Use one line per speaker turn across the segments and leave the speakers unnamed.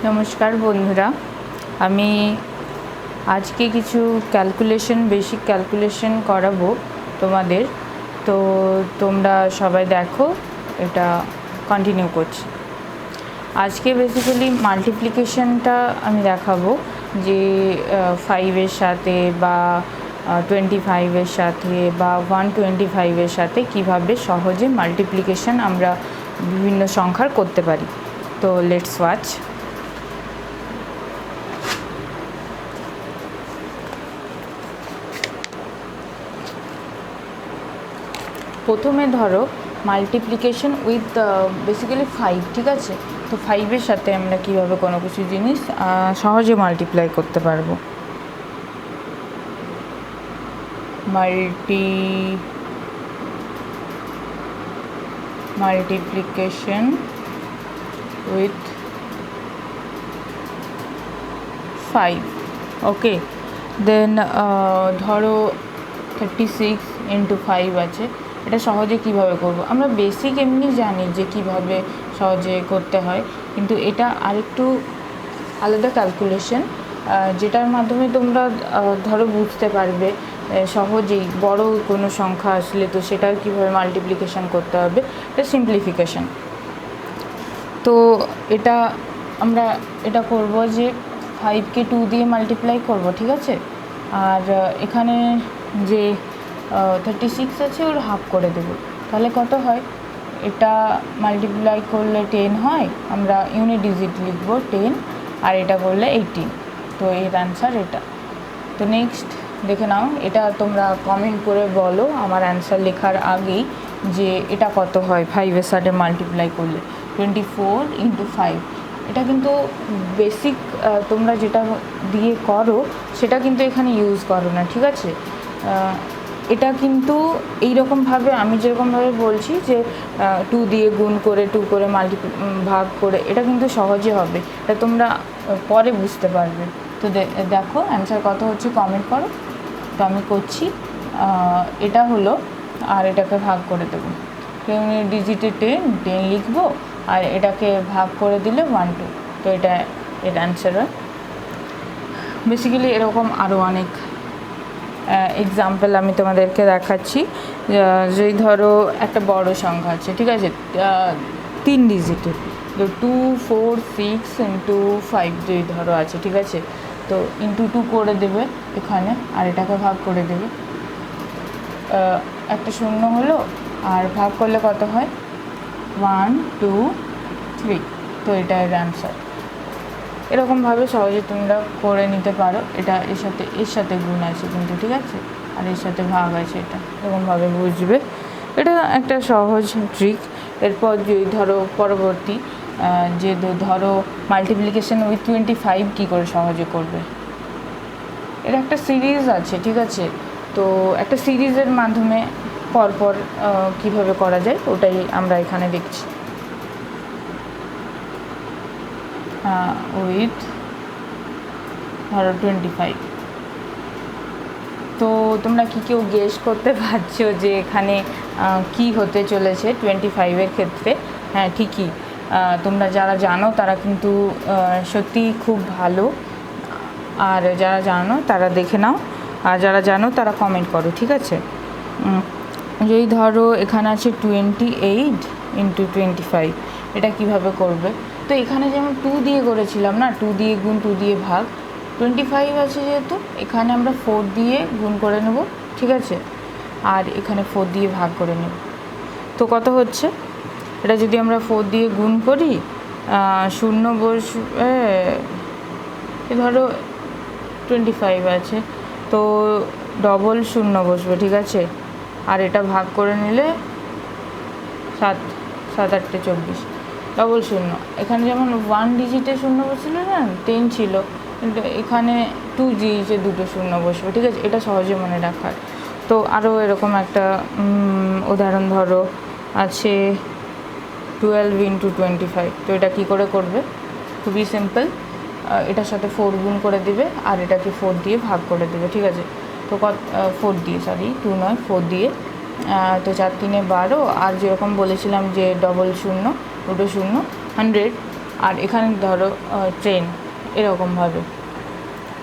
নমস্কার বন্ধুরা, আমি আজকে কিছু ক্যালকুলেশন, বেসিক ক্যালকুলেশন করাবো তোমাদের। তো তোমরা সবাই দেখো, এটা কন্টিনিউ করছি। আজকে বেসিক্যালি মাল্টিপ্লিকেশনটা আমি দেখাবো, যে 5-এর সাথে বা 25-এর সাথে বা 125-এর সাথে কিভাবে সহজে মাল্টিপ্লিকেশন আমরা বিভিন্ন সংখ্যার করতে পারি। তো লেটস ওয়াচ। প্রথমে ধরো মাল্টিপ্লিকেশন উইথ বেসিক্যালি 5, ঠিক আছে? তো 5-এর সাথে আমরা কীভাবে কোনো কিছু জিনিস সহজে মাল্টিপ্লাই করতে পারবো। মাল্টিপ্লিকেশন উইথ 5, ওকে। দেন ধরো 36 × 5 আছে। এটা সহজে কিভাবে করব? আমরা বেসিক এমনি জানি যে কিভাবে সহজে করতে হয়, কিন্তু এটা আরেকটু আলাদা ক্যালকুলেশন, যেটার মাধ্যমে তোমরা ধরো বুঝতে পারবে সহজেই বড় কোনো সংখ্যা আসলে তো সেটার কীভাবে মাল্টিপ্লিকেশন করতে হবে। এটা সিম্পলিফিকেশন। তো আমরা এটা করব যে 5কে 2 দিয়ে মাল্টিপ্লাই করব, ঠিক আছে? আর এখানে যে 36 আছে ওর হাফ করে দেব, তাহলে কত হয়? এটা মাল্টিপ্লাই করলে 10 হয়। আমরা ইউনিট ডিজিট লিখব 10, আর এটা করলে 18। তো এর অ্যান্সার এটা। তো নেক্সট দেখে নাও, এটা তোমরা কমেন্ট করে বলো আমার অ্যান্সার লেখার আগেই যে এটা কত হয় 5-এর সাথে মাল্টিপ্লাই করলে। 24 × 5, এটা কিন্তু বেসিক তোমরা যেটা দিয়ে করো সেটা কিন্তু এখানে ইউজ করো না, ঠিক আছে? এটা কিন্তু এইরকমভাবে আমি যেরকমভাবে বলছি যে 2 দিয়ে গুণ করে 2 করে ভাগ করে, এটা কিন্তু সহজে হবে। এটা তোমরা পরে বুঝতে পারবে। তো দেখো অ্যান্সার কত হচ্ছে, কমেন্ট করো। তো আমি করছি, এটা হলো, আর এটাকে ভাগ করে দেবো। ইউনিট ডিজিটে 10 লিখবো, আর এটাকে ভাগ করে দিলে 1 2। তো এটা এর অ্যান্সার হয়। বেসিক্যালি এরকম আরও অনেক এক্সাম্পল আমি তোমাদেরকে দেখাচ্ছি। যেই ধরো একটা বড় সংখ্যা আছে, ঠিক আছে, 3 ডিজিটের, তো 2 4 6 × 5 যেই ধরো আছে, ঠিক আছে? তো ইন্টু 2 করে দেবে এখানে, আর এটাকে ভাগ করে দেবে। একটা শূন্য হলো, আর ভাগ করলে কত হয়? 1 2 3। তো এটা এর অ্যান্সার। এরকমভাবে সহজে তোমরা করে নিতে পারো। এটা এর সাথে গুণ আছে কিন্তু, ঠিক আছে, আর এর সাথে ভাগ আছে, এটা এরকমভাবে বুঝবে। এটা একটা সহজ ট্রিক। এরপর যদি ধরো পরবর্তী যে ধরো মাল্টিপ্লিকেশন উইথ 25 কী করে সহজে করবে। এটা একটা সিরিজ আছে, ঠিক আছে? তো একটা সিরিজের মাধ্যমে পরপর কীভাবে করা যায় ওটাই আমরা এখানে দেখছি। উইথ ধরো 25। তো তোমরা কি কেউ গেস করতে পারছো যে এখানে কি হতে চলেছে 25-এর ক্ষেত্রে? হ্যাঁ, ঠিকই। তোমরা যারা জানো তারা কিন্তু সত্যিই খুব ভালো, আর যারা জানো তারা দেখে নাও, আর যারা জানো তারা কমেন্ট করো, ঠিক আছে? যদি ধরো এখানে আছে 28 × 25, এটা কিভাবে করবে? তো এখানে যেমন 2 দিয়ে করেছিলাম না, 2 দিয়ে গুণ 2 দিয়ে ভাগ। 25 আছে যেহেতু, এখানে আমরা 4 দিয়ে গুণ করে নেব, ঠিক আছে, আর এখানে 4 দিয়ে ভাগ করে নেব। তো কত হচ্ছে? এটা যদি আমরা 4 দিয়ে গুণ করি, শূন্য বসবে, ধরো 25 আছে, তো ডবল শূন্য বসবে, ঠিক আছে, আর এটা ভাগ করে নিলে 7 7 8 24, ডবল শূন্য। এখানে যেমন 1 ডিজিটে শূন্য বসছিল না, 10 ছিল, কিন্তু এখানে 2 ডিজিটে দুটো শূন্য বসবে, ঠিক আছে? এটা সহজে মনে রাখার। তো আরও এরকম একটা উদাহরণ ধরো আছে 12 × 25। তো এটা কী করে করবে? খুবই সিম্পল। এটার সাথে 4 গুণ করে দিবে, আর এটাকে 4 দিয়ে ভাগ করে দেবে, ঠিক আছে? তো 4 দিয়ে, 2 নয় 4 দিয়ে, তো 4 3 12, আর যেরকম বলেছিলাম যে ডবল শূন্য, দুটো শূন্য, 100, আর এখানে ধরো ট্রেন, এরকমভাবে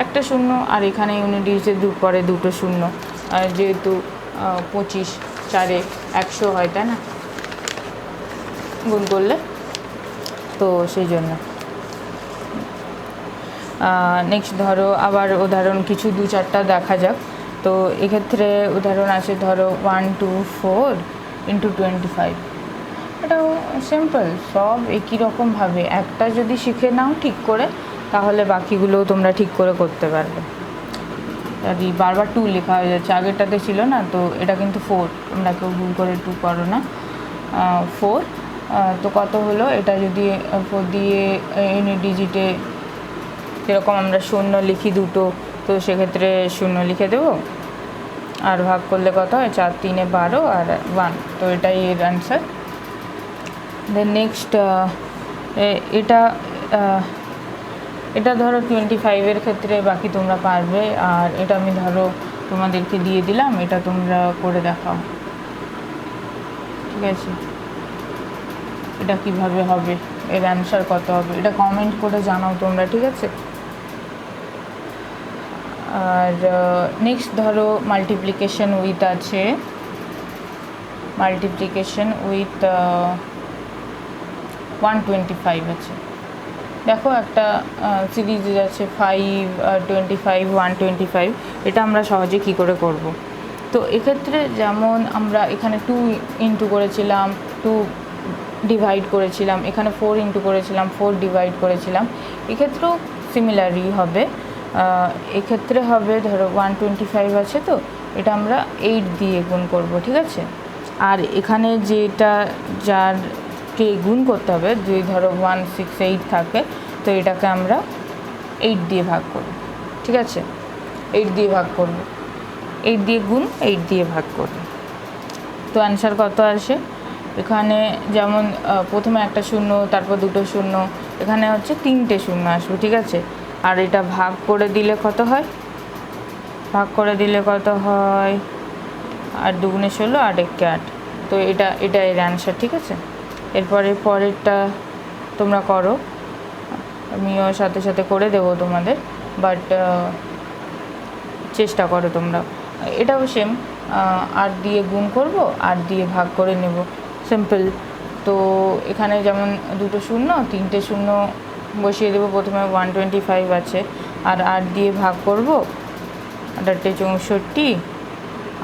একটা শূন্য, আর এখানে ইউনিট ডিজিটের পরে দুটো শূন্য, যেহেতু 25 4 100 হয়, তাই না, গুণ করলে, তো সেই জন্য। নেক্সট ধরো আবার উদাহরণ কিছু 2-4টা দেখা যাক। তো এক্ষেত্রে উদাহরণ আছে ধরো 124 × 25। এটাও সিম্পল, সব একই রকমভাবে একটা যদি শিখে নাও ঠিক করে, তাহলে বাকিগুলোও তোমরা ঠিক করে করতে পারবে। আর বারবার 2 লেখা হয়ে যাচ্ছে, আগেরটাতে ছিল না, তো এটা কিন্তু 4, তোমরা কেউ ভুল করে 2 করো না। 4, তো কত হলো, এটা যদি 4 দিয়ে ইউনিট ডিজিটে যেরকম আমরা শূন্য লিখি দুটো, তো সেক্ষেত্রে শূন্য লিখে দেবো, আর ভাগ করলে কত হয়, 4 3 12 আর 1, তো এটাই এর অ্যান্সার। দেন নেক্সট এটা ধরো 25-এর ক্ষেত্রে বাকি তোমরা পারবে, আর এটা আমি ধরো তোমাদেরকে দিয়ে দিলাম, এটা তোমরা করে দেখাও, ঠিক আছে। এটা কিভাবে হবে, এর অ্যান্সার কত হবে, এটা কমেন্ট করে জানাও তোমরা, ঠিক আছে। আর নেক্সট ধরো মাল্টিপ্লিকেশন উইথ আছে, মাল্টিপ্লিকেশন উইথ 125 আছে। দেখো একটা সিরিজ আছে 5 25 125, এটা আমরা সহজে কি করে করব। তো এক্ষেত্রে যেমন আমরা এখানে 2 ইন্টু করেছিলাম, 2 ডিভাইড করেছিলাম, এখানে 4 ইন্টু করেছিলাম, 4 ডিভাইড করেছিলাম, এক্ষেত্রেও সিমিলারই হবে। এক্ষেত্রে হবে ধরো 125 আছে, তো এটা আমরা 8 দিয়ে গুণ করব, ঠিক আছে। আর এখানে যেটা যারকে গুণ করতে হবে, যদি ধরো 168 থাকে, তো এটাকে আমরা 8 দিয়ে ভাগ করব, ঠিক আছে। 8 দিয়ে ভাগ করব, 8 দিয়ে গুণ 8 দিয়ে ভাগ করব, তো অ্যান্সার কত আসে। এখানে যেমন প্রথমে একটা শূন্য, তারপর দুটো শূন্য, এখানে হচ্ছে 3টে শূন্য আসবে, ঠিক আছে। আর এটা ভাগ করে দিলে কত হয়, ভাগ করে দিলে কত হয়, 8 2 16, 8 1 8, তো এটা এর অ্যান্সার, ঠিক আছে। এরপরে পরেরটা তোমরা করো, আমিও সাথে সাথে করে দেবো তোমাদের, বাট চেষ্টা করো তোমরা। এটাও সেম, 8 দিয়ে গুণ করব, 8 দিয়ে ভাগ করে নেব, সিম্পল। তো এখানে যেমন দুটো শূন্য, 3টে শূন্য বসিয়ে দেবো, প্রথমে 125 আছে, আর 8 দিয়ে ভাগ করব, 8 8 64,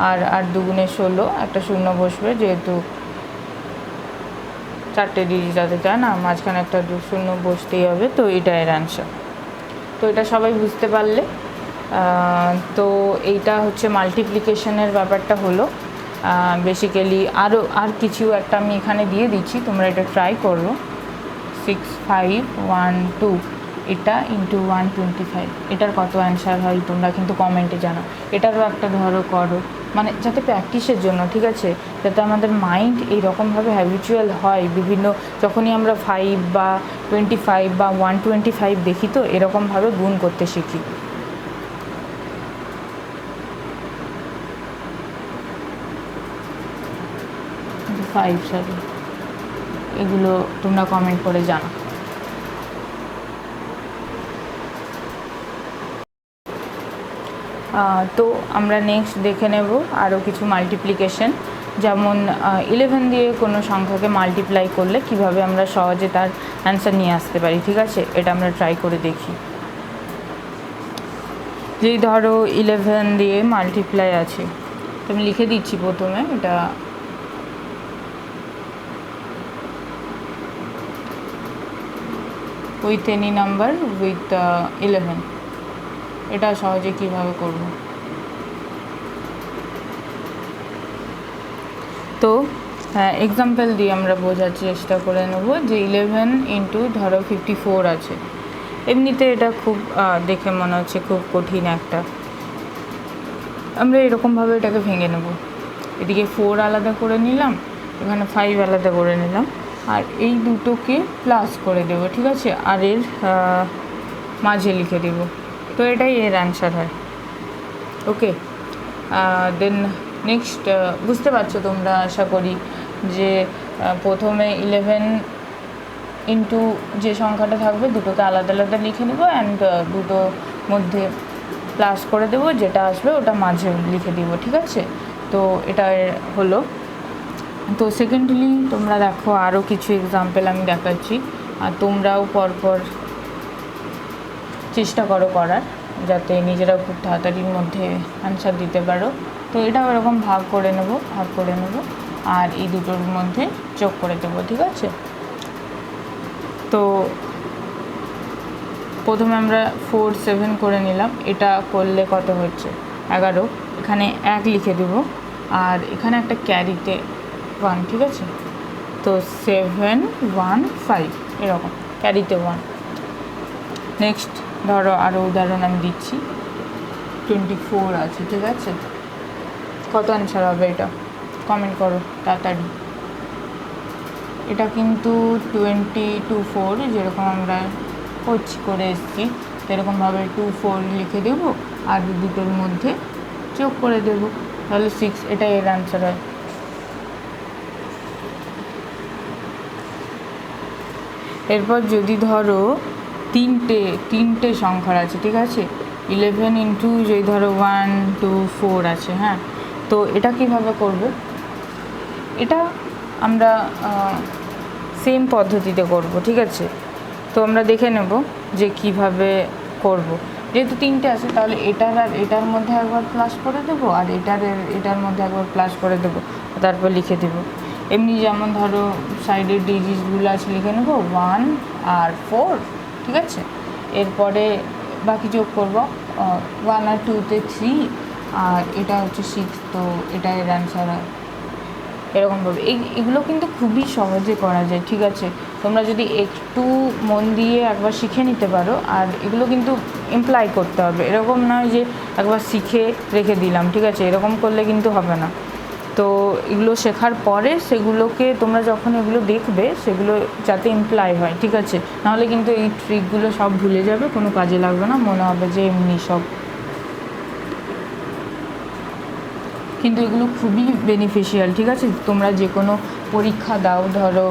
আর 8 2 16, একটা শূন্য বসবে, যেহেতু 4টে ডিজিট আছে, তাই না, মাঝখানে একটা শূন্য বসতেই হবে, তো এটা এর অ্যান্সার। তো এটা সবাই বুঝতে পারলে। তো এইটা হচ্ছে মাল্টিপ্লিকেশনের ব্যাপারটা হলো। বেসিক্যালি আর কিছু একটা আমি এখানে দিয়ে দিচ্ছি, তোমরা এটা ট্রাই করো। 6 5 1 2, এটা ইন্টু 125, এটার কত অ্যান্সার হয় তোমরা কিন্তু কমেন্টে জানাও। এটারও একটা ধরো করো, মানে যাতে প্র্যাকটিসের জন্য, ঠিক আছে, যাতে আমাদের মাইন্ড এইরকমভাবে হ্যাবিচুয়াল হয়, বিভিন্ন যখনই আমরা 5 বা 25 বা 125 দেখি, তো এরকমভাবে গুণ করতে শিখি। 5 সরি, এগুলো তোমরা কমেন্ট করে জানো। তো আমরা নেক্সট দেখে নেব আরও কিছু মাল্টিপ্লিকেশন, যেমন 11 দিয়ে কোনো সংখ্যাকে মাল্টিপ্লাই করলে কিভাবে আমরা সহজে তার অ্যান্সার নিয়ে আসতে পারি, ঠিক আছে। এটা আমরা ট্রাই করে দেখি। যেই ধরো 11 দিয়ে মাল্টিপ্লাই আছে, তো আমি লিখে দিচ্ছি প্রথমে, এটা উইথ এনি নাম্বার উইথ 11, এটা সহজে কিভাবে করব। তো এক্সাম্পল দিয়ে আমরা বোঝার চেষ্টা করে নেব যে 11 ইন্টু ধরো 54 আছে। এমনিতে এটা খুব দেখে মনে হচ্ছে খুব কঠিন একটা, আমরা এরকমভাবে এটাকে ভেঙে নেব। এদিকে 4 আলাদা করে নিলাম, এখানে 5 আলাদা করে নিলাম, আর এই দুটোকে প্লাস করে দেব, ঠিক আছে, আর এর মাঝে লিখে দেব, তো এটাই এর অ্যান্সার হয়। ওকে, দেন নেক্সট বুঝতে পারছো তোমরা, আশা করি, যে প্রথমে 11 ইন্টু যে সংখ্যাটা থাকবে দুটোকে আলাদা আলাদা লিখে নেবো অ্যান্ড দুটো মধ্যে প্লাস করে দেবো, যেটা আসবে ওটা মাঝে লিখে দিব, ঠিক আছে। তো এটা হলো। তো সেকেন্ডলি তোমরা দেখো আরও কিছু এক্সাম্পল আমি দেখাচ্ছি, আর তোমরাও পরপর চেষ্টা করো করার, যাতে নিজেরাও খুব তাড়াতাড়ির মধ্যে অ্যান্সার দিতে পারো। তো এটাও এরকম ভাগ করে নেব আর এই দুটোর মধ্যে যোগ করে দেবো, ঠিক আছে। তো প্রথমে আমরা 4 7 করে নিলাম, এটা করলে কত হচ্ছে 11, এখানে 1 লিখে দেবো আর এখানে একটা ক্যারিতে 1, ঠিক আছে। তো 7 1 5 এরকম ক্যারিতে 1। নেক্সট ধরো আরও উদাহরণ আমি দিচ্ছি, 24 আছে, ঠিক আছে। কত অ্যান্সার হবে এটা কমেন্ট করো তাড়াতাড়ি। এটা কিন্তু 22 যেরকম আমরা করে এসেছি সেরকমভাবে 24 লিখে দেবো আর দুটোর মধ্যে যোগ করে দেবো, তাহলে 6, এটাই এর অ্যান্সার হয়। এরপর যদি ধরো তিনটে সংখ্যার আছে, ঠিক আছে, 11 ইন্টু যদি ধরো 1 2 4 আছে, হ্যাঁ। তো এটা কিভাবে করবে, এটা আমরা সেম পদ্ধতিতে করব, ঠিক আছে। তো আমরা দেখে নেব যে কিভাবে করব। যেহেতু তিনটে আছে তাহলে এটার আর এটার মধ্যে একবার প্লাস করে দেবো আর এটার মধ্যে একবার প্লাস করে দেবো, তারপর লিখে দেবো। এমনি যেমন ধরো সাইডের ডিজিটসগুলো আছে লিখে নেবো 1 আর 4, ঠিক আছে। এরপরে বাকি যোগ করবো 1 আর 2তে 3 আর এটা হচ্ছে 6, তো এটা এর অ্যান্সার হয়। এরকমভাবে এগুলো কিন্তু খুবই সহজে করা যায়, ঠিক আছে। তোমরা যদি একটু মন দিয়ে একবার শিখে নিতে পারো, আর এগুলো কিন্তু এমপ্লাই করতে হবে, এরকম নয় যে একবার শিখে রেখে দিলাম, ঠিক আছে, এরকম করলে কিন্তু হবে না। তো এগুলো শেখার পরে সেগুলোকে তোমরা যখন এগুলো দেখবে সেগুলো যাতে এমপ্লাই হয়, ঠিক আছে, নাহলে কিন্তু এই ট্রিকগুলো সব ভুলে যাবে, কোনো কাজে লাগবে না, মনে হবে যে এমনি সব। কিন্তু এগুলো খুবই বেনিফিশিয়াল, ঠিক আছে। তোমরা যে কোনো পরীক্ষা দাও, ধরো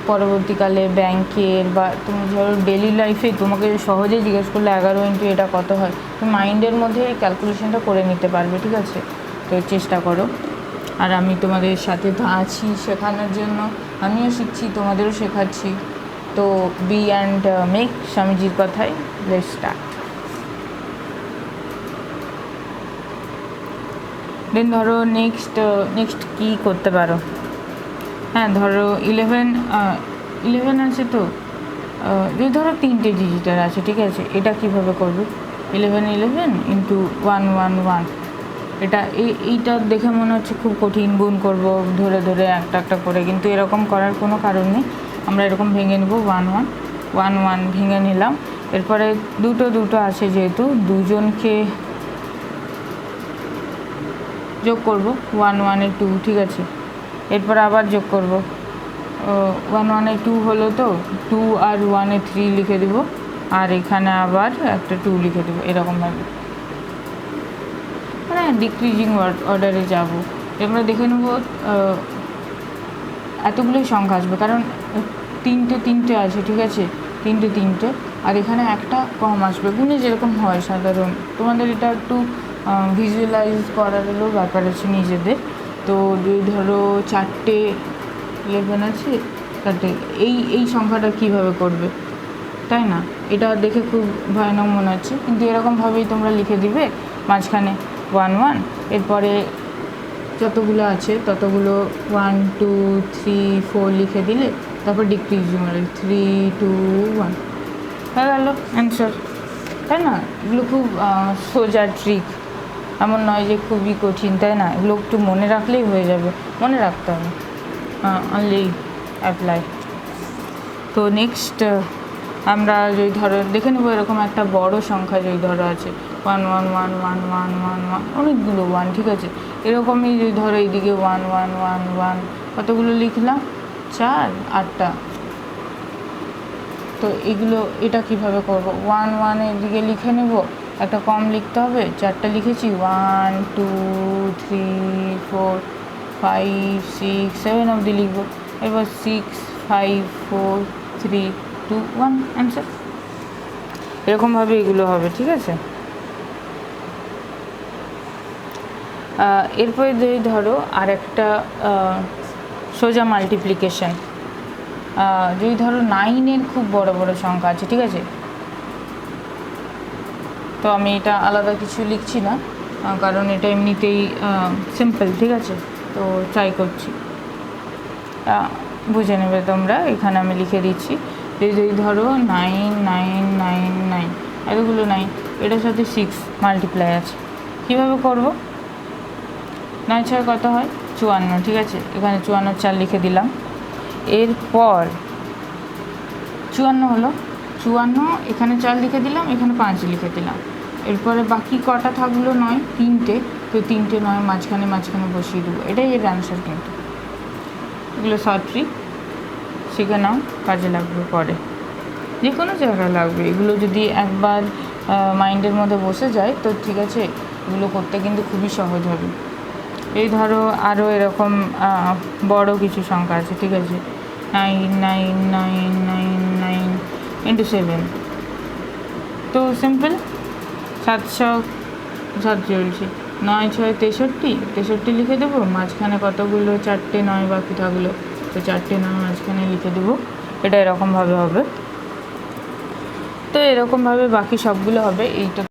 পরবর্তীকালে ব্যাংকের বা তুমি ধরো ডেলি লাইফে তোমাকে সহজেই জিজ্ঞেস করলে 11 ইন্টু এটা কত হয়, তুমি মাইন্ডের মধ্যে এই ক্যালকুলেশনটা করে নিতে পারবে, ঠিক আছে। তো চেষ্টা করো, আর আমি তোমাদের সাথে তো আছি শেখানোর জন্য, আমিও শিখছি তোমাদেরও শেখাচ্ছি। তো বি অ্যান্ড মেক, স্বামীজির কথায় লেটস স্টার্ট। দেন ধরো নেক্সট কী করতে পারো, হ্যাঁ ধরো 11 আছে, তো যদি ধরো 3টে ডিজিটার আছে, ঠিক আছে, এটা কিভাবে করবে 11 ইন্টু 1 1 1, এটা এইটা দেখে মনে হচ্ছে খুব কঠিন, গুণ করব ধরে ধরে একটা একটা করে, কিন্তু এরকম করার কোনো কারণ নেই। আমরা এরকম ভেঙে নেব 1 1 1 1 ভেঙে নিলাম। এরপরে দুটো আছে, যেহেতু দুজনকে যোগ করব 1 1 2, ঠিক আছে। এরপর আবার যোগ করব 1 1 2 হলো, তো 2 আর 1 3 লিখে দেব আর এখানে আবার একটা 2 লিখে দেবো, এরকমভাবে মানে ডিক্রিজিং অর্ডারে যাব। আমরা দেখে নেব এতগুলোই সংখ্যা আসবে, কারণ তিনটে আছে, ঠিক আছে, তিনটে আর এখানে একটা কম আসবে, গুণে যেরকম হয় সাধারণ। তোমাদের এটা একটু ভিজুয়ালাইজ করারও ব্যাপার আছে নিজেদের। তো যদি ধরো 4টে 11 আছে, তাতে এই সংখ্যাটা কীভাবে করবে, তাই না? এটা দেখে খুব ভয়ানক মনে হচ্ছে, কিন্তু এরকমভাবেই তোমরা লিখে দিবে মাঝখানে 1 1, এরপরে যতগুলো আছে ততগুলো 1 2 3 4 লিখে দিলে তারপর ডিক্রিজিং 3 2 1 হয়ে গেল অ্যান্সার, তাই না? এগুলো খুব সোজা ট্রিক, এমন নয় যে খুবই কঠিন, তাই না? এগুলো একটু মনে রাখলেই হয়ে যাবে, মনে রাখতে হবে, অনলি অ্যাপ্লাই। তো নেক্সট আমরা যদি ধরো দেখে নেবো এরকম একটা বড় সংখ্যা যদি ধরো আছে 1 1 1 1 1 1 1, অনেকগুলো 1, ঠিক আছে। এরকমই যদি ধরো এইদিকে 1 1 1 1, কতগুলো লিখলাম 4 8টা। তো এটা কিভাবে করব, 1 1 এদিকে লিখে নেব, একটা কম লিখতে হবে, 4টা লিখেছি 1 2 3 4 5 6 7 অবধি লিখবো। এবার 6 5 4 3 2 1 অ্যান্সার। এরকমভাবে এগুলো হবে, ঠিক আছে। এরপরে যদি ধরো আর একটা সোজা মাল্টিপ্লিকেশন, যদি ধরো 9-এর খুব বড় বড় সংখ্যা আছে, ঠিক আছে, তো আমি এটা আলাদা কিছু লিখছি না, কারণ এটা এমনিতেই সিম্পল, ঠিক আছে। তো ট্রাই করছি, বুঝে নেবে তোমরা। এখানে আমি লিখে দিচ্ছি, যদি ধরো 9 9 9 9, এতগুলো 9, এটার সাথে 6 মাল্টিপ্লাই আছে, কীভাবে করবো? 9 6 কত হয়? 54, ঠিক আছে। এখানে 54 4 লিখে দিলাম। এরপর 54 হলো, 54 এখানে 4 লিখে দিলাম, এখানে 5 লিখে দিলাম। এরপরে বাকি কটা থাকলো? 9, 3টে, তো 3টে 9 মাঝখানে বসিয়ে দেবো, এটাই এর অ্যান্সার। কিন্তু এগুলো শর্ট ট্রিক, শিখে নাও, কাজে লাগবে পরে, যে কোনো জায়গায় লাগবে। এগুলো যদি একবার মাইন্ডের মধ্যে বসে যায় তো ঠিক আছে, এগুলো করতে কিন্তু খুবই সহজ হবে। এই ধরো আরও এরকম বড় কিছু সংখ্যা আছে, ঠিক আছে। 9 9 9 9 9 ইন্টু 7, তো সিম্পল, 7 চলছে, 9 6 63 লিখে দেবো, মাঝখানে কতগুলো 4টে 9 বাকি থাকলো, তো 4টে 9 মাঝখানে লিখে দেবো। এটা এরকমভাবে হবে, তো এরকমভাবে বাকি সবগুলো হবে। এইটা